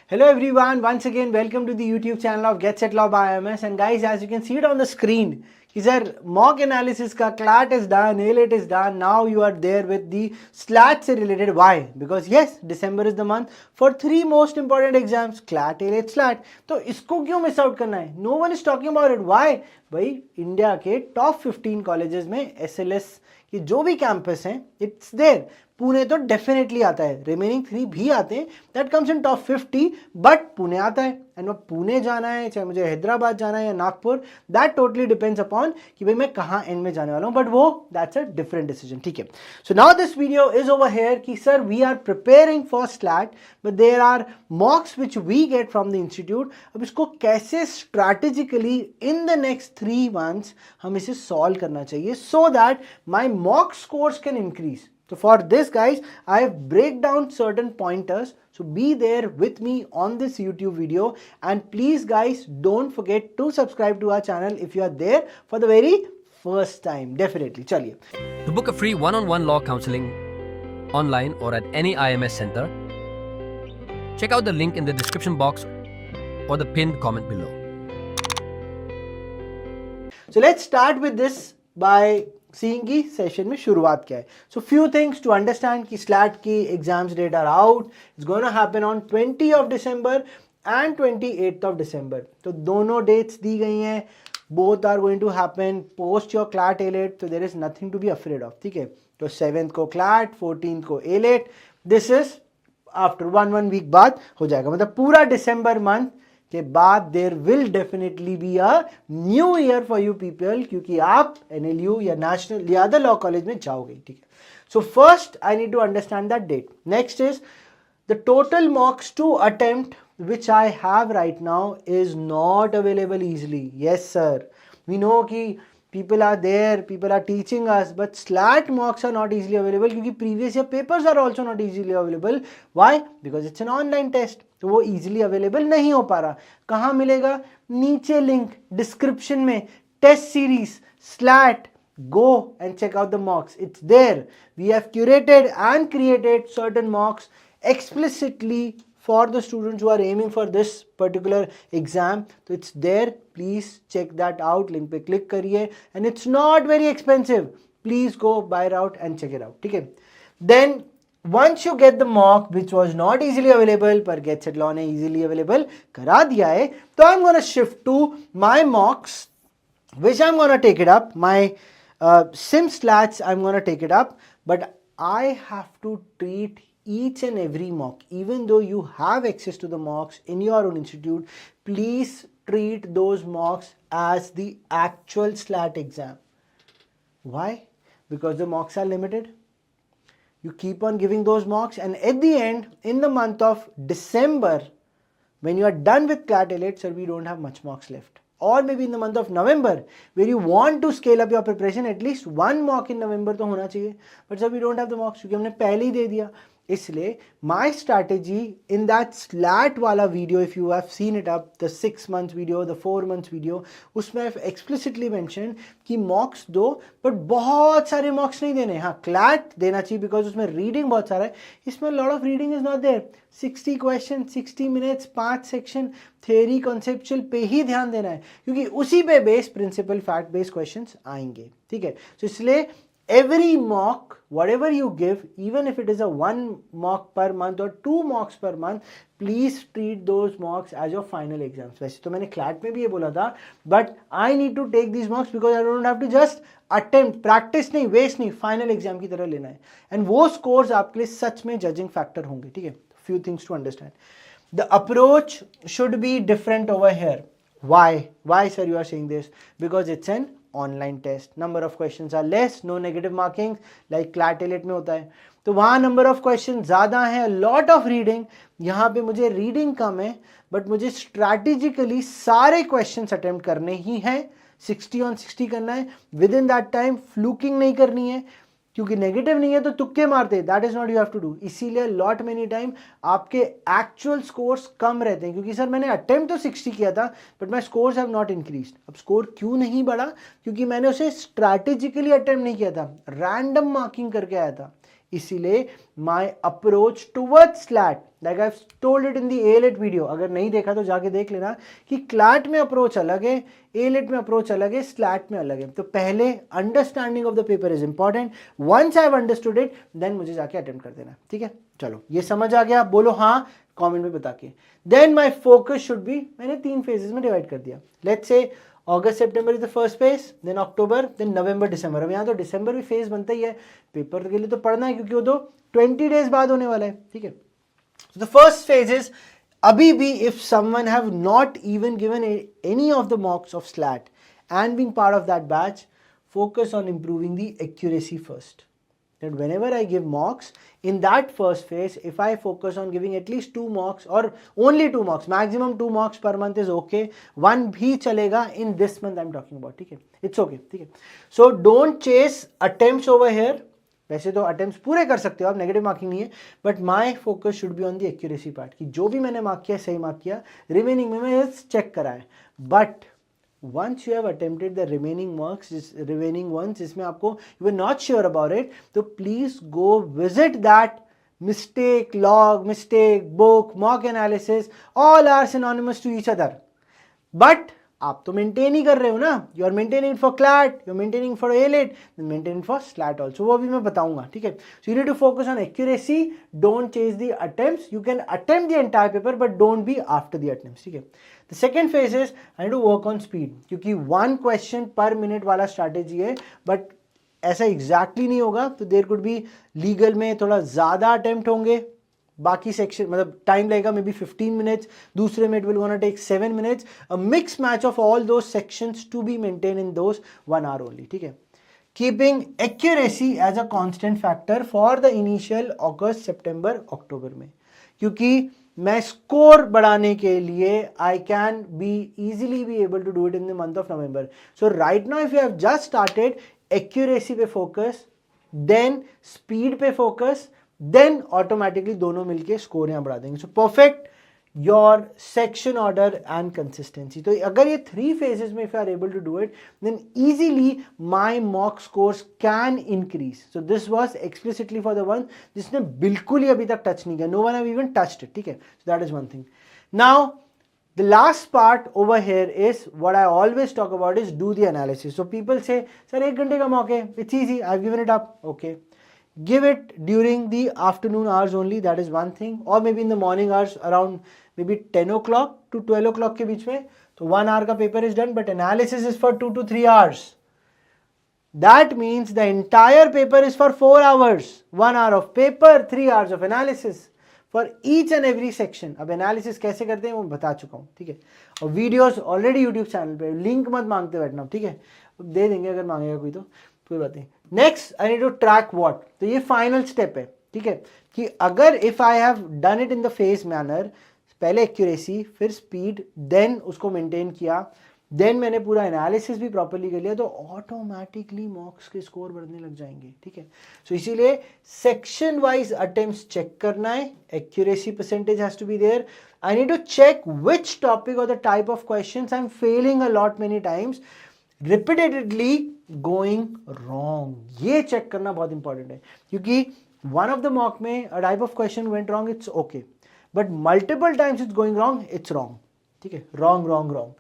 Hello everyone, once again welcome to the YouTube channel of Get Set Law by IMS. And guys, as you can see it on the screen, sir, mock analysis ka CLAT is done, ALET is done. Now you are there with the SLAT se related. Why? Because yes, December is the month for three most important exams, CLAT, ALET, SLAT. तो इसको क्यों miss out करना है? No one is talking about it. Why? भाई India के top 15 colleges में SLS कि जो भी कैंपस हैं इट्स देयर. पुणे तो डेफिनेटली आता है, रिमेनिंग 3 भी आते हैं, that comes in top 50, but Pune आता है. एंड वो पुणे जाना है, चाहे मुझे हैदराबाद जाना है या Nagpur, that totally depends upon कि भाई मैं कहाँ एंड में जाने वाला हूँ, बट वो दैट्स अ डिफरेंट डिसीजन. ठीक है, so now this video is over here कि sir we are preparing for SLAT but there are mocks which we get from the institute. अब इसको कैसे strategically in the next 3 months हम इसे solve करना चाहिए so that my mock scores can increase. So for this guys, I have break down certain pointers. So be there with me on this YouTube video, and please guys don't forget to subscribe to our channel if you are there for the very first time. Definitely. Chaliye. To book a free one-on-one law counseling online or at any IMS center, check out the link in the description box or the pinned comment below. So let's start with this by seeing की session में शुरुआत क्या है. So few things to understand कि SLAT की exams date are out. It's gonna happen on 20 of December and 28 of December. तो दोनों डेट्स दी गई हैं. Both are going to happen post your CLAT AILET, तो there is nothing to be afraid of. ठीक है, तो 7th को क्लैट, 14th को AILET. This is after one week बाद हो जाएगा, मतलब पूरा डिसम्बर मंथ के बाद there will definitely be a new year for you people, क्योंकि आप NLU या नेशनल या अदर लॉ कॉलेज में जाओगे. ठीक है, so first I need to understand that date. Next is the total mocks to attempt which I have right now is not available easily. Yes sir, we know कि people are there, people are teaching us, but SLAT mocks are not easily available क्योंकि previous year papers are also not easily available. Why? Because it's an online test. तो वो easily available नहीं हो पा रहा. कहाँ मिलेगा? नीचे लिंक डिस्क्रिप्शन में, test series SLAT. Go and check out the mocks. It's there. We have curated and created certain mocks explicitly for the students who are aiming for this particular exam. So it's there. Please check that out. Link पे click करिए, and it's not very expensive. Please go buy it out and check it out. ठीक है. Then once you get the mock which was not easily available पर Get Set Law ने easily available करा दिया है, तो I'm gonna shift to my mocks which I'm gonna take it up. My sim slats I'm gonna take it up, but I have to treat each and every mock. Even though you have access to the mocks in your own institute, please treat those mocks as the actual SLAT exam. Why? Because the mocks are limited. You keep on giving those mocks, and at the end, in the month of December, when you are done with CLAT ALET, sir, we don't have much mocks left. Or maybe in the month of November, where you want to scale up your preparation, at least one mock in November तो होना चाहिए. But sir, we don't have the mocks क्योंकि हमने पहले ही दे दिया. इसलिए my strategy in that SLAT वाला video, if you have seen it up, the 6 months video, the 4 months video, उसमें I've explicitly mentioned कि mocks दो, but बहुत सारे mocks नहीं देने. हाँ, CLAT देना चाहिए because उसमें reading बहुत सारा है. इसमें lot of reading is not there. 60 question, 60 minutes, 5 section, theory conceptual पे ही ध्यान देना है क्योंकि उसी पे base principle fact based questions आएंगे. ठीक है, तो इसलिए every mock whatever you give, even if it is a 1 mock per month or 2 mocks per month, please treat those mocks as your final exams. वैसे तो मैंने CLAT में भी ये बोला था, but I need to take these mocks because I don't have to just attempt, practice नहीं, waste नहीं, final exam की तरह लेना है. and वो scores आपके लिए सच में judging factor होंगे. ठीक है, few things to understand. The approach should be different over here. Why sir you are saying this? Because it's an online test. Number of questions are less, no negative marking like CLAT ALET में होता है. तो वहाँ number of question ज़्यादा है, lot of reading. यहाँ पे मुझे रीडिंग कम है, बट मुझे स्ट्रैटेजिकली सारे क्वेश्चंस अटेम्प्ट करने ही हैं. 60 on 60 करना है विद इन दैट टाइम. फ्लूकिंग नहीं करनी है क्योंकि नेगेटिव नहीं है तो तुक्के मारते. That is not you have to do. इसीलिए लॉट मेनी टाइम आपके एक्चुअल स्कोर्स कम रहते हैं क्योंकि सर मैंने अटेम्प्ट तो 60 किया था but my scores have not increased. अब स्कोर क्यों नहीं बढ़ा? क्योंकि मैंने उसे स्ट्रैटेजिकली अटेम्प्ट नहीं किया था, रैंडम मार्किंग करके आया था. इसीलिए my approach towards slate, like I told it in the A-Lit video, अगर नहीं देखा तो जाके देख लेना कि क्लैट में अप्रोच अलग है, A-Lit में अप्रोच अलग है, स्लैट में अलग है. तो पहले understanding of the paper is important. Once I have understood it then मुझे जाके अटेम्प्ट कर देना. ठीक है, चलो ये समझ आ गया, बोलो हाँ कमेंट में बता के. Then my focus should be, मैंने 3 फेजेस में डिवाइड कर दिया. Let's say August September is the first phase, then October, then November December. अब यहाँ तो दिसंबर भी फेज बनता ही है, पेपर के लिए तो पढ़ना है क्योंकि वो तो 20 डेज बाद होने वाला है. ठीक है, द फर्स्ट फेज इज अभी भी if someone have not even given any of the मॉक्स of slate and being part of that batch, focus on improving the accuracy first. That whenever I give mocks in that first phase, if I focus on giving at least 2 mocks or only 2 mocks, maximum 2 mocks per month is okay. 1 भी चलेगा in this month I'm talking about. ठीक है, it's okay. ठीक है, so don't chase attempts over here. वैसे तो attempt पूरे कर सकते हो आप, नेगेटिव मार्किंग नहीं है, but my focus should be on the accuracy part, कि जो भी मैंने मार्क किया सही मार्क किया, रिमेनिंग में मैं चेक करा है. But once you have attempted the remaining marks, remaining ones जिसमें आपको you were not sure about it, तो please go visit that mistake log, mistake book, mock analysis, all are synonymous to each other. But आप तो maintain ही कर रहे हो ना, you are maintaining for CLAT, you are maintaining for A-Lit, maintain for SLAT also, वो भी मैं बताऊंगा. ठीक है, so you need to focus on accuracy, don't chase the attempts. You can attempt the entire paper but don't be after the attempts. ठीक है, the second phase is I need to work on speed, क्योंकि 1 question पर minute वाला strategy है, but ऐसा exactly नहीं होगा. तो देयर कुड बी लीगल में थोड़ा ज़्यादा अटेम्प्ट होंगे, बाकी सेक्शन मतलब टाइम लगेगा मे बी 15 मिनट्स, दूसरे में it will gonna take 7 minutes. A mix match of all those sections to be maintain in those 1 hour only. ठीक है, keeping accuracy as a constant factor for the initial August September October में, क्योंकि मैं score बढ़ाने के लिए I can be easily be able to do it in the month of November. So right now if you have just started, accuracy पे focus, then speed पे focus, then automatically दोनों मिलके स्कोर यहां बढ़ा देंगे. So perfect your section order and consistency. तो अगर ये 3 phases में if you are able to do it, then easily my mock scores can increase. So this was explicitly for the one जिसने बिल्कुल ही अभी तक टच नहीं किया. No one have even touched it. ठीक है, so that is one thing. Now the last part over here is what I always talk about is do the analysis. So people say, sir 1 घंटे का mock है, it's easy, I've given it up. Okay, give it during the afternoon hours only, that is one thing, or maybe in the morning hours around maybe 10 o'clock to 12 o'clock के बीच में. तो 1 hour का paper is done, but analysis is for 2 to 3 hours. That means the entire paper is for 4 hours. 1 hour of paper, 3 hours of analysis for each and every section. अब analysis कैसे करते हैं वो बता चुका हूँ. ठीक है, और वीडियोस ऑलरेडी यूट्यूब चैनल पे, लिंक मत मांगते बैठना. ठीक है, दे देंगे अगर मांगेगा कोई तो कोई बात नहीं. Next I need to track what. तो ये फाइनल स्टेप है. ठीक है, कि अगर if I have done it in the phase manner, पहले एक्यूरेसी फिर स्पीड, देन उसको मेंटेन किया, देन मैंने पूरा एनालिसिस भी प्रॉपर्ली कर लिया, तो ऑटोमेटिकली मॉक्स के स्कोर बढ़ने लग जाएंगे. ठीक है, सो इसीलिए सेक्शन वाइज अटेम्प्ट्स चेक करना है, accuracy percentage has to be there. I need to check which topic और the type of questions I am failing a lot many times, repeatedly going wrong. ये चेक करना बहुत important है, क्योंकि one of the mock में a type of question went wrong, it's okay, but multiple times it's going wrong, it's wrong. ठीक है, wrong wrong wrong.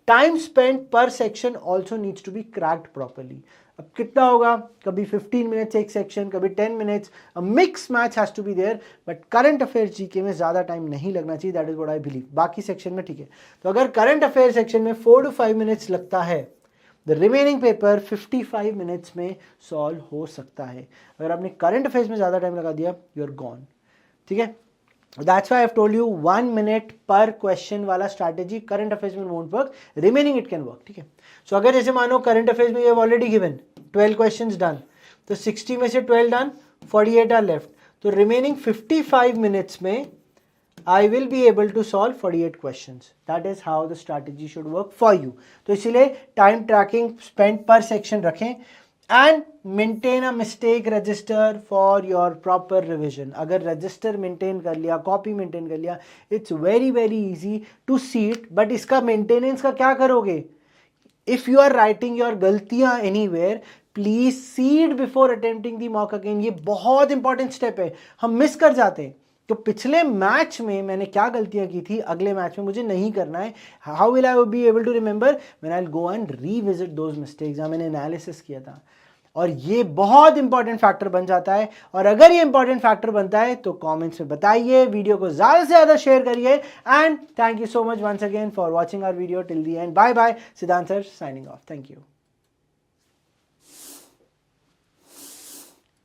Time spend पर section also needs to be cracked properly. अब कितना होगा, कभी 15 minutes एक section, कभी 10 minutes, a mix match has to be there. But current affairs GK में ज़्यादा टाइम नहीं लगना चाहिए, that is what I believe. बाकी सेक्शन में ठीक है, तो अगर करंट अफेयर सेक्शन में 4 to 5 मिनट्स लगता है, द रिमेनिंग पेपर 55 मिनट्स में सॉल्व हो सकता है. अगर आपने करंट अफेयर्स में ज़्यादा टाइम लगा दिया, यू आर गॉन. ठीक है, that's why I have told you 1 minute per question वाला strategy current affairs में won't work, remaining it can work. ठीक है, so अगर जैसे मानो current affairs में you have already given 12 questions done, तो 60 में से 12 done, 48 are left, तो remaining 55 minutes में I will be able to solve 48 questions. That is how the strategy should work for you. तो इसीलिए time tracking spent per section रखें and maintain a mistake register for your proper revision. अगर register maintain कर लिया, copy maintain कर लिया, it's very very easy to see it. but इसका maintenance का क्या करोगे? If you are writing your गलतियाँ anywhere, please seed before attempting the mock again. ये बहुत इंपॉर्टेंट स्टेप है, हम मिस कर जाते हैं। तो पिछले मैच में मैंने क्या गलतियां की थी, अगले मैच में मुझे नहीं करना है। How will I be able to remember when I will go and revisit those mistakes जहां मैंने एनालिसिस किया था। और ये बहुत इंपॉर्टेंट फैक्टर बन जाता है। और अगर ये इंपॉर्टेंट फैक्टर बनता है तो कमेंट्स में बताइए, वीडियो को ज्यादा से ज्यादा शेयर करिए। And thank you so much once again for watching our video till the end. Bye bye, Siddhant sir signing off. Thank you.